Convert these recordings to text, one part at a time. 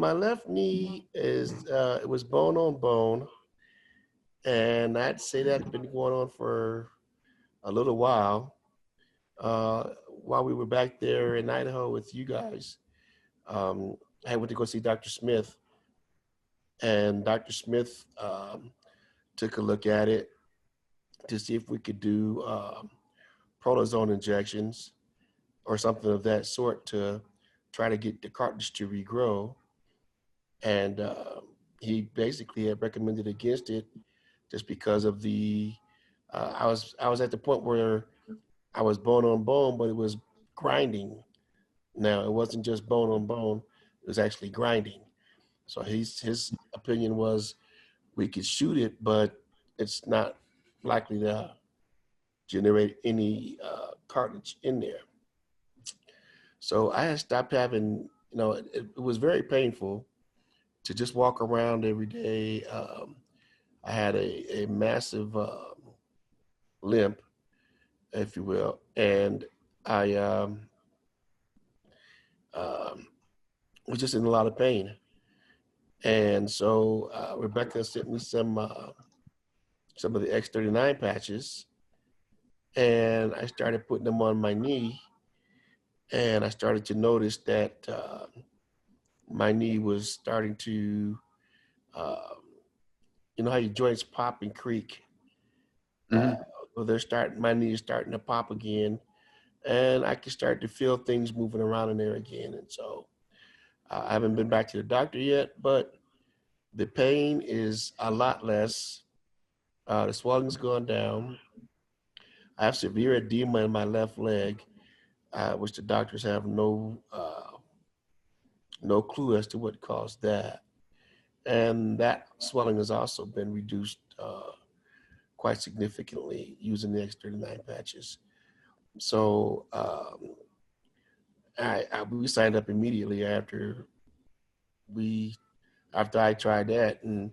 My left knee is it was bone on bone, and I'd say that had been going on for a little while we were back there in Idaho with you guys. I went to go see Dr. Smith, and Dr. Smith took a look at it to see if we could do protozoan injections or something of that sort to try to get the cartilage to regrow. And he basically had recommended against it just because of the. I was at the point where I was bone on bone, but it was grinding. Now it wasn't just bone on bone; it was actually grinding. So his opinion was we could shoot it, but it's not likely to generate any cartilage in there. So I had stopped having, it was very painful to just walk around every day. I had a massive limp, if you will, and I um, was just in a lot of pain. And so Rebecca sent me some of the X39 patches, and I started putting them on my knee, and I started to notice that my knee was starting to, uh, you know how your joints pop and creak. Uh, Hmm. well, my knee is starting to pop again, and I can start to feel things moving around in there again. And so I haven't been back to the doctor yet, but the pain is a lot less. The swelling's gone down. I have severe edema in my left leg, which the doctors have no clue as to what caused that. And that swelling has also been reduced quite significantly using the X39 patches. So we signed up immediately we after I tried that, and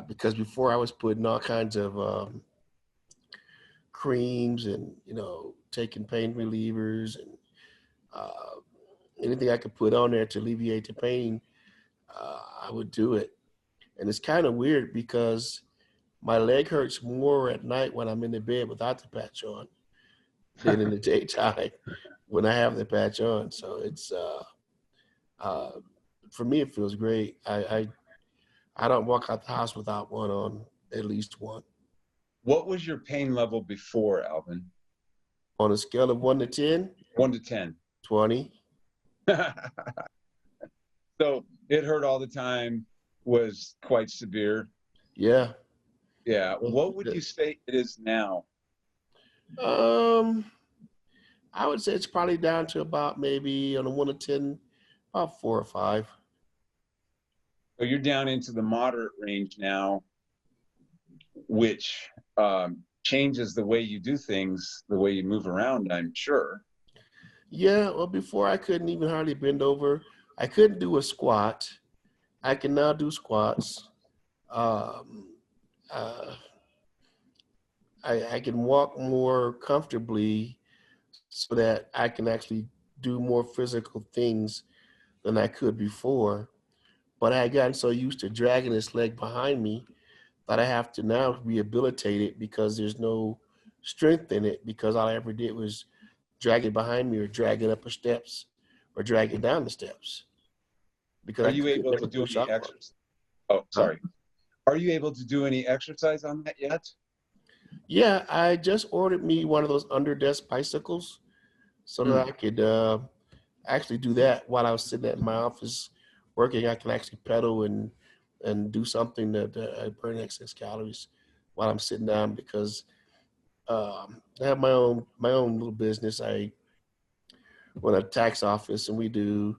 because before I was putting all kinds of creams and taking pain relievers and uh, anything I could put on there to alleviate the pain, I would do it. And it's kind of weird because my leg hurts more at night when I'm in the bed without the patch on than in the daytime when I have the patch on. So it's uh, for me it feels great. I don't walk out the house without one on, at least one. What was your pain level before, Alvin? On a scale of 1 to 10, 1 to 10. 20. So it hurt all the time, was quite severe. Yeah. Yeah. What would you say it is now? Um, I would say it's probably down to about maybe on a 1 to 10, about 4 or 5. So you're down into the moderate range now, which changes the way you do things, the way you move around, I'm sure. Yeah, well, before I couldn't even hardly bend over. I couldn't do a squat. I can now do squats. Um, uh, I can walk more comfortably so that I can actually do more physical things than I could before. But I had gotten so used to dragging this leg behind me that I have to now rehabilitate it because there's no strength in it because all I ever did was drag it behind me or drag it up the steps or drag it down the steps because Are I you could able never to do push any up on it. exercise? Oh, Huh? sorry. Are you able to do any exercise on that yet? Yeah, I just ordered me one of those under desk bicycles so that Mm. I could actually do that while I was sitting at my office working. I can actually pedal and do something that burn excess calories while I'm sitting down because I have my own little business. I run a tax office and we do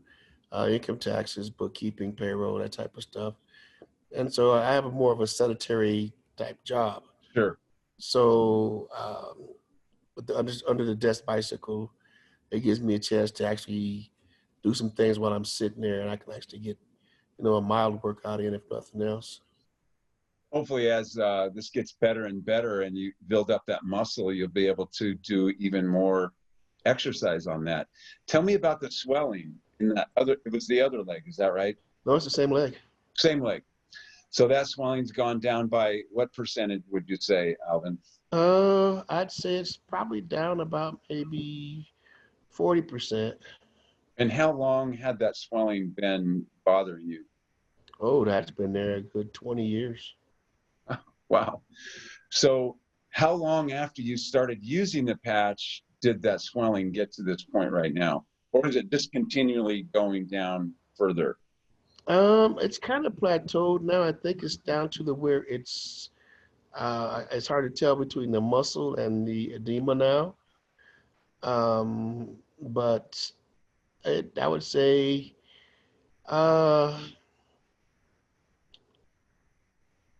income taxes, bookkeeping, payroll, that type of stuff. And so I have a more of a sedentary type job. Sure. So with the under the desk bicycle, it gives me a chance to actually do some things while I'm sitting there, and I can actually get a mild workout in if nothing else. Hopefully, as this gets better and better and you build up that muscle, you'll be able to do even more exercise on that. Tell me about the swelling in that other, it was the other leg, is that right? No, it's the same leg. Same leg. So that swelling's gone down by what percentage would you say, Alvin? I'd say it's probably down about maybe 40%. And how long had that swelling been bothering you? Oh, that's been there a good 20 years. Wow. So how long after you started using the patch did that swelling get to this point right now? Or is it just continually going down further? It's kind of plateaued now. I think it's down to the where it's hard to tell between the muscle and the edema now. But I would say, uh,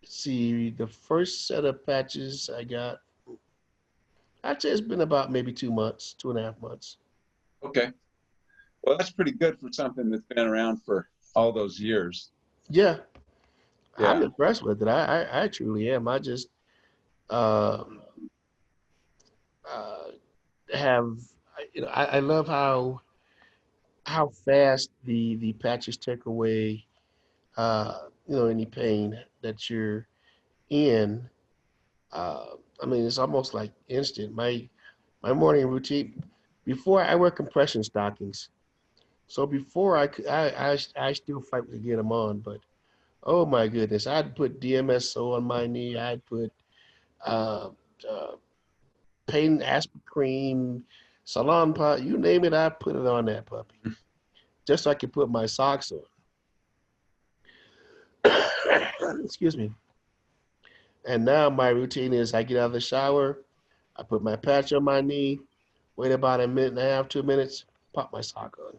let's see, the first set of patches I got, I'd say it's been about maybe 2 months, 2.5 months. Okay. Well, that's pretty good for something that's been around for all those years. Yeah, I'm Yeah. impressed with it. I truly am. I just uh, uh, have, I love how fast the patches take away, any pain that you're in. Uh, I mean, it's almost like instant. My morning routine before I wear compression stockings. So before I still fight to get them on, but oh my goodness, I'd put DMSO on my knee. I'd put uh, uh, pain aspirin cream, salon pot, you name it, I put it on that puppy just so I could put my socks on. Excuse me. And now my routine is I get out of the shower, I put my patch on my knee, wait about a minute and a half, 2 minutes, pop my sock on.